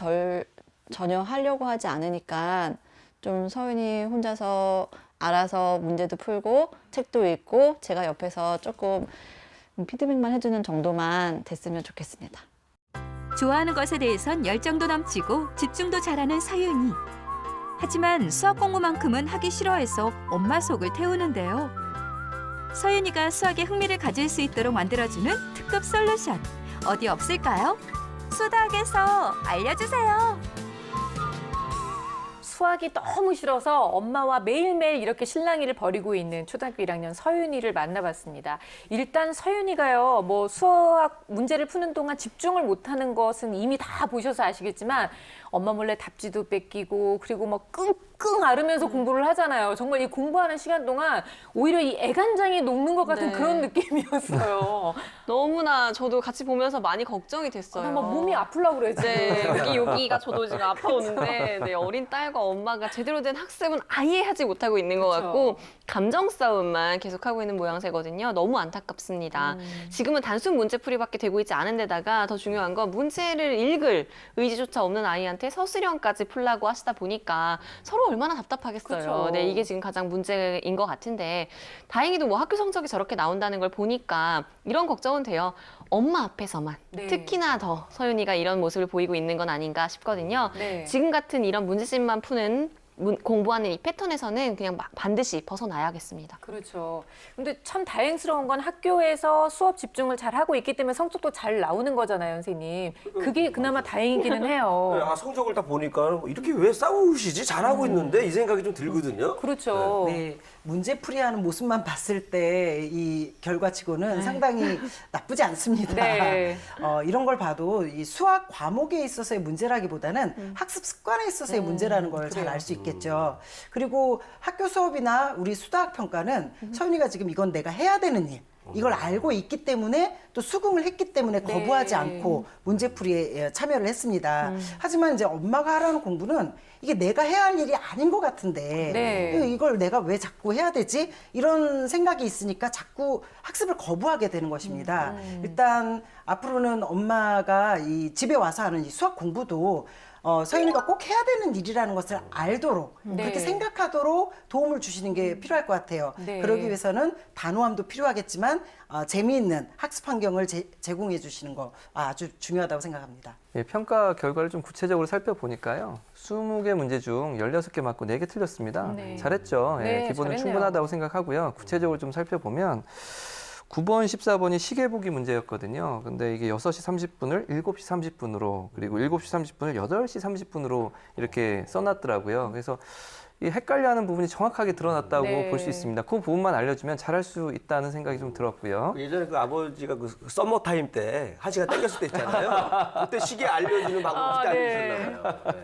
전혀 하려고 하지 않으니까 좀 서윤이 혼자서 알아서 문제도 풀고 책도 읽고 제가 옆에서 조금 피드백만 해주는 정도만 됐으면 좋겠습니다. 좋아하는 것에 대해선 열정도 넘치고 집중도 잘하는 서윤이. 하지만 수학 공부만큼은 하기 싫어해서 엄마 속을 태우는데요. 서윤이가 수학에 흥미를 가질 수 있도록 만들어주는 특급 솔루션. 어디 없을까요? 수닥에서 알려주세요. 수학이 너무 싫어서 엄마와 매일매일 이렇게 실랑이를 벌이고 있는 초등학교 1학년 서윤이를 만나봤습니다. 일단 서윤이가요, 뭐 수학 문제를 푸는 동안 집중을 못하는 것은 이미 다 보셔서 아시겠지만 엄마 몰래 답지도 뺏기고 그리고 뭐 끙끙 앓으면서 공부를 하잖아요. 정말 이 공부하는 시간 동안 오히려 이 애간장이 녹는 것 같은 네. 그런 느낌이었어요. 너무나 저도 같이 보면서 많이 걱정이 됐어요. 막 몸이 아프려고 그랬지. 네, 여기가 저도 지금 아파오는데 네, 어린 딸과 엄마가 제대로 된 학습은 아예 하지 못하고 있는 것 그쵸. 같고 감정 싸움만 계속하고 있는 모양새거든요. 너무 안타깝습니다. 지금은 단순 문제풀이밖에 되고 있지 않은 데다가 더 중요한 건 문제를 읽을 의지조차 없는 아이한테 서술형까지 풀라고 하시다 보니까 서로 얼마나 답답하겠어요. 그쵸. 네, 이게 지금 가장 문제인 것 같은데 다행히도 뭐 학교 성적이 저렇게 나온다는 걸 보니까 이런 걱정은 돼요. 엄마 앞에서만 네. 특히나 더 서윤이가 이런 모습을 보이고 있는 건 아닌가 싶거든요. 네. 지금 같은 이런 문제집만 푸는 공부하는 이 패턴에서는 그냥 반드시 벗어나야겠습니다. 그렇죠. 근데 참 다행스러운 건 학교에서 수업 집중을 잘 하고 있기 때문에 성적도 잘 나오는 거잖아요, 선생님. 그게 그나마 다행이기는 네, 해요. 성적을 딱 보니까 이렇게 왜 싸우시지? 잘하고 있는데 이 생각이 좀 들거든요. 그렇죠. 네, 문제풀이하는 모습만 봤을 때 이 결과치고는 상당히 나쁘지 않습니다. 네. 이런 걸 봐도 이 수학 과목에 있어서의 문제라기보다는 학습 습관에 있어서의 문제라는 걸 잘 알 수 있겠죠. 그리고 학교 수업이나 우리 수다학 평가는 서윤이가 지금 이건 내가 해야 되는 일, 이걸 알고 있기 때문에 또 수긍을 했기 때문에 거부하지 않고 문제풀이에 참여를 했습니다. 하지만 이제 엄마가 하라는 공부는 이게 내가 해야 할 일이 아닌 것 같은데 네. 이걸 내가 왜 자꾸 해야 되지? 이런 생각이 있으니까 자꾸 학습을 거부하게 되는 것입니다. 일단 앞으로는 엄마가 이 집에 와서 하는 이 수학 공부도 서윤이가 꼭 해야 되는 일이라는 것을 알도록 네. 그렇게 생각하도록 도움을 주시는 게 필요할 것 같아요. 네. 그러기 위해서는 단호함도 필요하겠지만 재미있는 학습 환경을 제공해 주시는 거 아주 중요하다고 생각합니다. 예, 평가 결과를 좀 구체적으로 살펴보니까요. 20개 문제 중 16개 맞고 4개 틀렸습니다. 네. 잘했죠. 네, 예, 기본은 잘했네요. 충분하다고 생각하고요. 구체적으로 좀 살펴보면 9번, 14번이 시계보기 문제였거든요. 근데 이게 6시 30분을 7시 30분으로 그리고 7시 30분을 8시 30분으로 이렇게 써놨더라고요. 그래서 이 헷갈려하는 부분이 정확하게 드러났다고 네. 볼 수 있습니다. 그 부분만 알려주면 잘할 수 있다는 생각이 좀 들었고요. 예전에 그 아버지가 그 서머 타임 때 하시가 땡겼을 때 있잖아요. 그때 시계 알려주는 방법 그때 알려주셨나 봐요.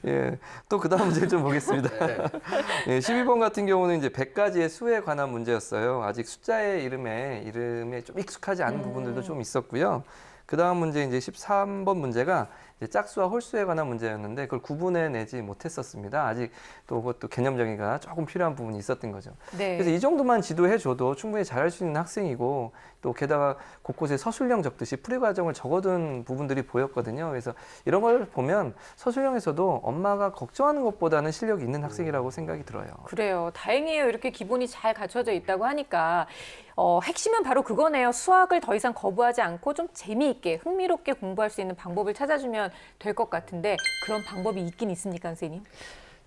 네. 예, 또 그 다음 문제를 좀 보겠습니다. 예, 12번 같은 경우는 이제 100가지의 수에 관한 문제였어요. 아직 숫자의 이름에 좀 익숙하지 않은 부분들도 좀 있었고요. 그 다음 문제 이제 13번 문제가 이제 짝수와 홀수에 관한 문제였는데 그걸 구분해내지 못했었습니다. 아직 또 그것도 개념 정의가 조금 필요한 부분이 있었던 거죠. 네. 그래서 이 정도만 지도해줘도 충분히 잘할 수 있는 학생이고 또 게다가 곳곳에 서술형 적듯이 풀이 과정을 적어둔 부분들이 보였거든요. 그래서 이런 걸 보면 서술형에서도 엄마가 걱정하는 것보다는 실력이 있는 학생이라고 생각이 들어요. 그래요. 다행이에요. 이렇게 기본이 잘 갖춰져 있다고 하니까 핵심은 바로 그거네요. 수학을 더 이상 거부하지 않고 좀 재미있게 흥미롭게 공부할 수 있는 방법을 찾아주면 될 것 같은데 그런 방법이 있긴 있습니까, 선생님?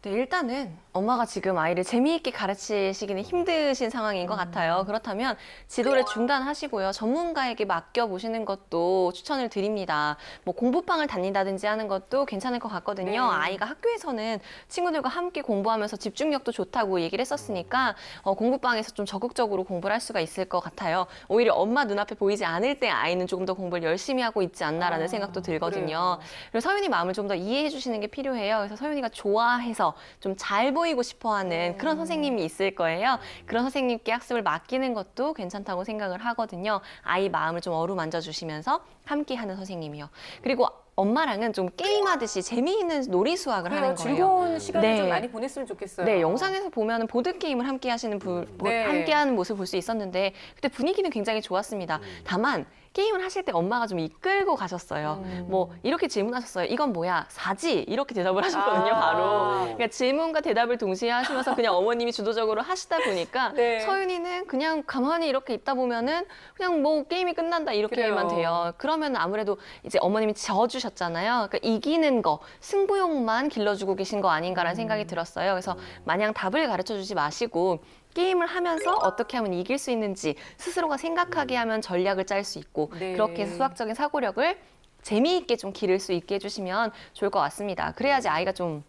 네, 일단은 엄마가 지금 아이를 재미있게 가르치시기는 힘드신 상황인 것 같아요. 그렇다면 지도를 중단하시고요. 전문가에게 맡겨보시는 것도 추천을 드립니다. 뭐 공부방을 다닌다든지 하는 것도 괜찮을 것 같거든요. 네. 아이가 학교에서는 친구들과 함께 공부하면서 집중력도 좋다고 얘기를 했었으니까 공부방에서 좀 적극적으로 공부를 할 수가 있을 것 같아요. 오히려 엄마 눈앞에 보이지 않을 때 아이는 조금 더 공부를 열심히 하고 있지 않나라는 생각도 들거든요. 그래요. 그리고 서윤이 마음을 좀 더 이해해 주시는 게 필요해요. 그래서 서윤이가 좋아해서 좀 잘 보이고 싶어하는 그런 선생님이 있을 거예요. 그런 선생님께 학습을 맡기는 것도 괜찮다고 생각을 하거든요. 아이 마음을 좀 어루만져 주시면서 함께하는 선생님이요. 그리고 엄마랑은 좀 게임하듯이 재미있는 놀이 수학을 그래요. 하는 거예요. 즐거운 시간을 네. 좀 많이 보냈으면 좋겠어요. 네, 영상에서 보면은 보드 게임을 함께 하시는 네. 함께하는 모습을 볼 수 있었는데 그때 분위기는 굉장히 좋았습니다. 다만 게임을 하실 때 엄마가 좀 이끌고 가셨어요. 뭐 이렇게 질문하셨어요. 이건 뭐야? 4지? 이렇게 대답을 하셨거든요. 바로. 그러니까 질문과 대답을 동시에 하시면서 그냥 어머님이 주도적으로 하시다 보니까 네. 서윤이는 그냥 가만히 이렇게 있다 보면은 그냥 뭐 게임이 끝난다 이렇게만 그래요. 돼요. 그러면 아무래도 이제 어머님이 져주셨잖아요. 그러니까 이기는 거, 승부욕만 길러주고 계신 거 아닌가라는 생각이 들었어요. 그래서 마냥 답을 가르쳐 주지 마시고 게임을 하면서 어떻게 하면 이길 수 있는지 스스로가 생각하게 하면 전략을 짤 수 있고 네. 그렇게 수학적인 사고력을 재미있게 좀 기를 수 있게 해주시면 좋을 것 같습니다. 그래야지 아이가 좀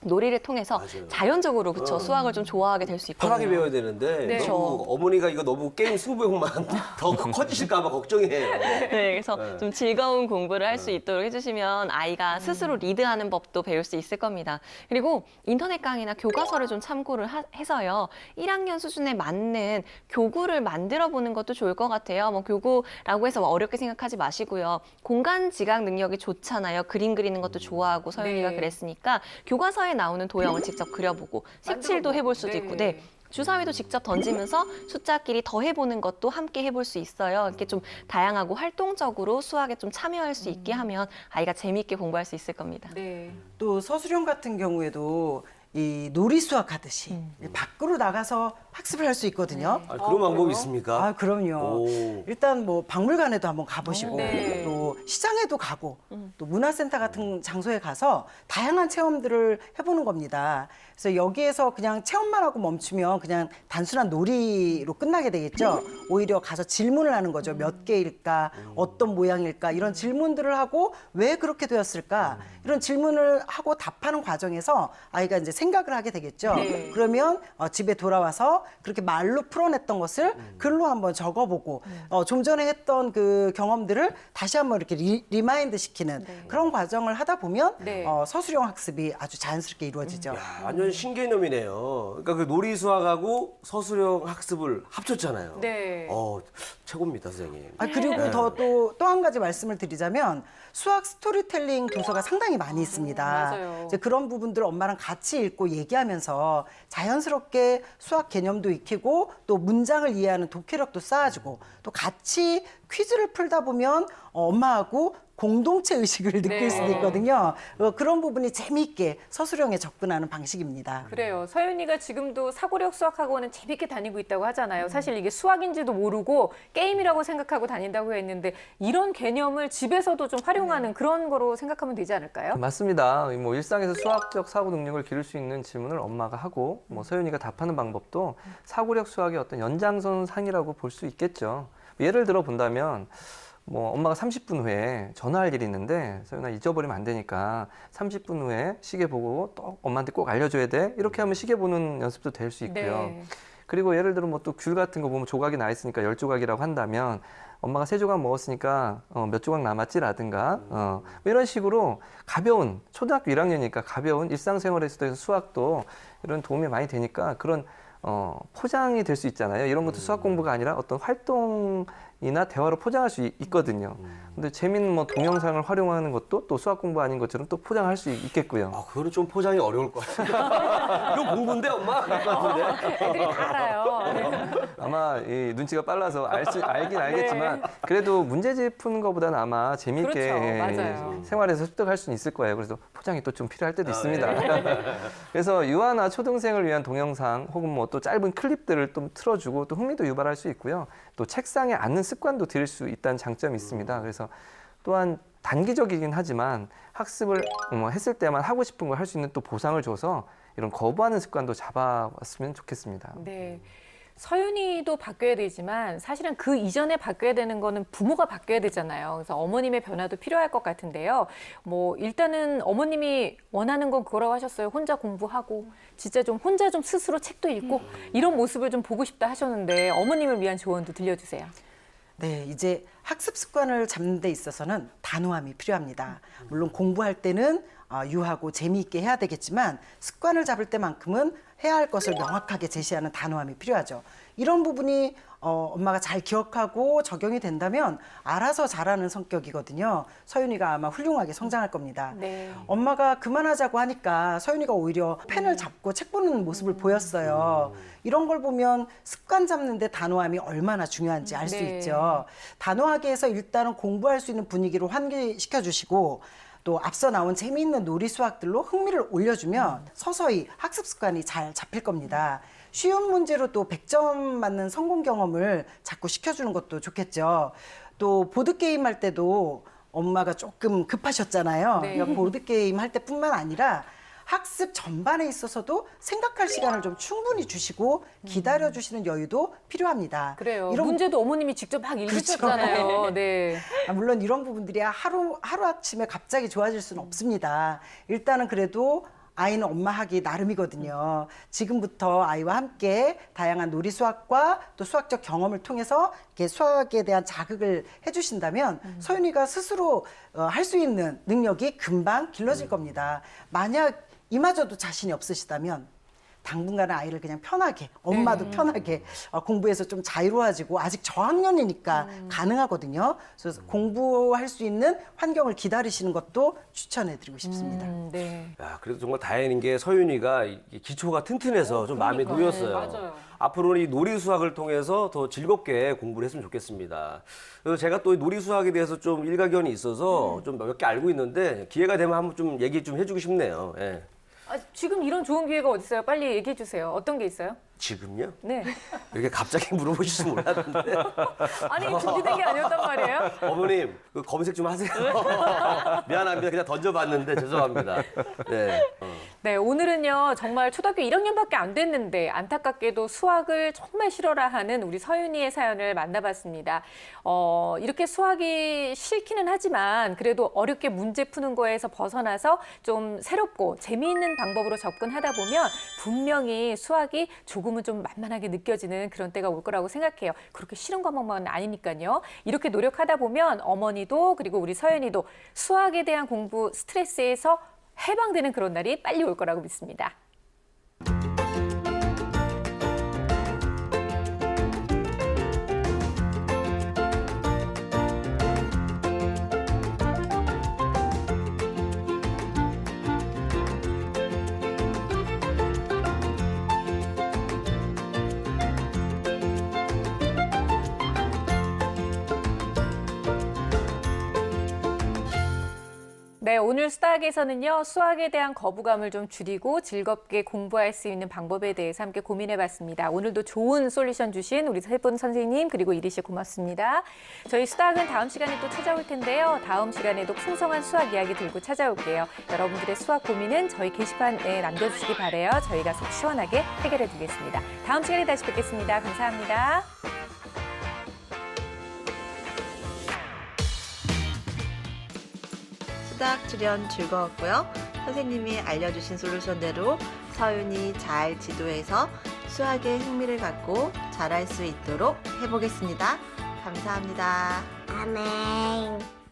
놀이를 통해서 맞아요. 자연적으로 그쵸 수학을 좀 좋아하게 될 수 있거든요. 편하게 배워야 되는데 네. 너무 어머니가 이거 너무 게임 승부욕만 더 커지실까 봐 걱정이에요. 네, 그래서 네. 좀 즐거운 공부를 할 수 있도록 해주시면 아이가 스스로 리드하는 법도 배울 수 있을 겁니다. 그리고 인터넷 강의나 교과서를 좀 참고를 해서요. 1학년 수준에 맞는 교구를 만들어 보는 것도 좋을 것 같아요. 뭐 교구라고 해서 어렵게 생각하지 마시고요. 공간 지각 능력이 좋잖아요. 그림 그리는 것도 좋아하고 서윤이가 네. 그랬으니까 교과서에 나오는 도형을 직접 그려보고 색칠도 해볼 수도 있고 네. 주사위도 직접 던지면서 숫자끼리 더해보는 것도 함께 해볼 수 있어요. 이렇게 좀 다양하고 활동적으로 수학에 좀 참여할 수 있게 하면 아이가 재미있게 공부할 수 있을 겁니다. 네. 또 서술형 같은 경우에도 이 놀이 수학 하듯이 밖으로 나가서 학습을 할 수 있거든요. 아, 그런 방법이 있습니까? 아, 그럼요. 오. 일단 뭐 박물관에도 한번 가보시고 네. 또 시장에도 가고 또 문화센터 같은 장소에 가서 다양한 체험들을 해보는 겁니다. 그래서 여기에서 그냥 체험만 하고 멈추면 그냥 단순한 놀이로 끝나게 되겠죠. 오히려 가서 질문을 하는 거죠. 몇 개일까? 어떤 모양일까? 이런 질문들을 하고 왜 그렇게 되었을까? 이런 질문을 하고 답하는 과정에서 아이가 이제 생각을 하게 되겠죠. 네. 그러면 집에 돌아와서 그렇게 말로 풀어냈던 것을 글로 한번 적어보고 좀 전에 했던 그 경험들을 다시 한번 이렇게 리마인드 시키는 그런 과정을 하다 보면 네. 서술형 학습이 아주 자연스럽게 이루어지죠. 야, 완전 신개념이네요. 그러니까 그 놀이 수학하고 서술형 학습을 합쳤잖아요. 네. 최고입니다, 선생님. 아, 그리고 네. 또 한 가지 말씀을 드리자면 수학 스토리텔링 도서가 상당히 많이 있습니다. 맞아요. 이제 그런 부분들을 엄마랑 같이 읽고 얘기하면서 자연스럽게 수학 개념도 익히고 또 문장을 이해하는 독해력도 쌓아주고 또 같이 퀴즈를 풀다 보면 엄마하고 공동체 의식을 느낄 네. 수도 있거든요. 그런 부분이 재미있게 서술형에 접근하는 방식입니다. 그래요. 서윤이가 지금도 사고력 수학학원은 재밌게 다니고 있다고 하잖아요. 사실 이게 수학인지도 모르고 게임이라고 생각하고 다닌다고 했는데 이런 개념을 집에서도 좀 활용하는 그런 거로 생각하면 되지 않을까요? 맞습니다. 뭐 일상에서 수학적 사고 능력을 기를 수 있는 질문을 엄마가 하고 뭐 서윤이가 답하는 방법도 사고력 수학의 어떤 연장선상이라고 볼 수 있겠죠. 예를 들어 본다면 뭐 엄마가 30분 후에 전화할 일이 있는데 서윤아 잊어버리면 안 되니까 30분 후에 시계 보고 또 엄마한테 꼭 알려줘야 돼. 이렇게 하면 시계 보는 연습도 될 수 있고요. 네. 그리고 예를 들어 뭐 또 귤 같은 거 보면 조각이 나 있으니까 10조각이라고 한다면 엄마가 3조각 먹었으니까 몇 조각 남았지라든가 뭐 이런 식으로 가벼운 초등학교 1학년이니까 가벼운 일상생활에서도 수학도 이런 도움이 많이 되니까 그런 포장이 될 수 있잖아요. 이런 것도 수학 공부가 아니라 어떤 활동이나 대화로 포장할 수 있거든요. 근데 재밌는 뭐 동영상을 활용하는 것도 또 수학 공부 아닌 것처럼 또 포장할 수 있겠고요. 아, 그거는 좀 포장이 어려울 것 같아요. 이거 공부인데 엄마? 그럴 것 같은데. 애들이 다 알아요. 네. 아마 이 눈치가 빨라서 알긴 알겠지만 그래도 문제집 푸는 것보다는 아마 재미있게 그렇죠. 맞아요. 생활에서 습득할 수는 있을 거예요. 그래서 포장이 또 좀 필요할 때도 있습니다. 그래서 유아나 초등생을 위한 동영상 혹은 뭐 또 짧은 클립들을 좀 틀어주고 또 흥미도 유발할 수 있고요. 또 책상에 앉는 습관도 들일 수 있다는 장점이 있습니다. 그래서 또한 단기적이긴 하지만 학습을 했을 때만 하고 싶은 걸 할 수 있는 또 보상을 줘서 이런 거부하는 습관도 잡아왔으면 좋겠습니다. 네. 서윤이도 바뀌어야 되지만 사실은 그 이전에 바뀌어야 되는 거는 부모가 바뀌어야 되잖아요. 그래서 어머님의 변화도 필요할 것 같은데요. 뭐 일단은 어머님이 원하는 건 그거라고 하셨어요. 혼자 공부하고 진짜 좀 혼자 좀 스스로 책도 읽고 이런 모습을 좀 보고 싶다 하셨는데 어머님을 위한 조언도 들려주세요. 네, 이제 학습 습관을 잡는 데 있어서는 단호함이 필요합니다. 물론 공부할 때는 유하고 재미있게 해야 되겠지만 습관을 잡을 때만큼은 해야 할 것을 명확하게 제시하는 단호함이 필요하죠. 이런 부분이 엄마가 잘 기억하고 적용이 된다면 알아서 잘하는 성격이거든요. 서윤이가 아마 훌륭하게 성장할 겁니다. 네. 엄마가 그만하자고 하니까 서윤이가 오히려 펜을 잡고 책 보는 모습을 보였어요. 이런 걸 보면 습관 잡는데 단호함이 얼마나 중요한지 알 수 네. 있죠. 단호하게 해서 일단은 공부할 수 있는 분위기로 환기시켜 주시고 또 앞서 나온 재미있는 놀이 수학들로 흥미를 올려주면 서서히 학습 습관이 잘 잡힐 겁니다. 쉬운 문제로 또 100점 맞는 성공 경험을 자꾸 시켜주는 것도 좋겠죠. 또 보드게임 할 때도 엄마가 조금 급하셨잖아요. 네. 그러니까 보드게임 할 때뿐만 아니라 학습 전반에 있어서도 생각할 시간을 좀 충분히 주시고 기다려주시는 여유도 필요합니다. 그래요. 이런 문제도 어머님이 직접 막 읽으셨잖아요. 네. 물론 이런 부분들이 하루아침에 갑자기 좋아질 수는 없습니다. 일단은 그래도 아이는 엄마 하기 나름이거든요. 지금부터 아이와 함께 다양한 놀이 수학과 또 수학적 경험을 통해서 이렇게 수학에 대한 자극을 해주신다면 서윤이가 스스로 할 수 있는 능력이 금방 길러질 겁니다. 만약 이마저도 자신이 없으시다면 당분간은 아이를 그냥 편하게 엄마도 편하게 공부해서 좀 자유로워지고 아직 저학년이니까 가능하거든요. 그래서 공부할 수 있는 환경을 기다리시는 것도 추천해드리고 싶습니다. 네. 야, 그래도 정말 다행인 게 서윤이가 이 기초가 튼튼해서 좀 마음에 놓였어요. 맞아요. 앞으로는 이 놀이 수학을 통해서 더 즐겁게 공부를 했으면 좋겠습니다. 그래서 제가 또 이 놀이 수학에 대해서 좀 일가견이 있어서 좀 몇 개 알고 있는데 기회가 되면 한번 좀 얘기 좀 해주고 싶네요. 예. 지금 이런 좋은 기회가 어디 있어요? 빨리 얘기해 주세요. 어떤 게 있어요? 지금요? 네. 이렇게 갑자기 물어보실 줄 몰랐는데. 아니 준비된 게 아니었단 말이에요? 어머님, 그 검색 좀 하세요. 미안합니다. 그냥 던져봤는데 죄송합니다. 네. 네, 오늘은요 정말 초등학교 1학년밖에 안 됐는데 안타깝게도 수학을 정말 싫어라 하는 우리 서윤이의 사연을 만나봤습니다. 이렇게 수학이 싫기는 하지만 그래도 어렵게 문제 푸는 거에서 벗어나서 좀 새롭고 재미있는 방법으로 접근하다 보면 분명히 수학이 조금은 좀 만만하게 느껴지는 그런 때가 올 거라고 생각해요. 그렇게 싫은 것만 아니니까요. 이렇게 노력하다 보면 어머니도 그리고 우리 서윤이도 수학에 대한 공부 스트레스에서 해방되는 그런 날이 빨리 올 거라고 믿습니다. 네, 오늘 수학에서는요, 수학에 대한 거부감을 좀 줄이고 즐겁게 공부할 수 있는 방법에 대해서 함께 고민해봤습니다. 오늘도 좋은 솔루션 주신 우리 세 분 선생님 그리고 이리 씨 고맙습니다. 저희 수학은 다음 시간에 또 찾아올 텐데요. 다음 시간에도 풍성한 수학 이야기 들고 찾아올게요. 여러분들의 수학 고민은 저희 게시판에 남겨주시기 바라요. 저희가 속 시원하게 해결해드리겠습니다. 다음 시간에 다시 뵙겠습니다. 감사합니다. 수학 출연 즐거웠고요. 선생님이 알려주신 솔루션대로 서윤이 잘 지도해서 수학에 흥미를 갖고 잘할 수 있도록 해보겠습니다. 감사합니다. 아멘.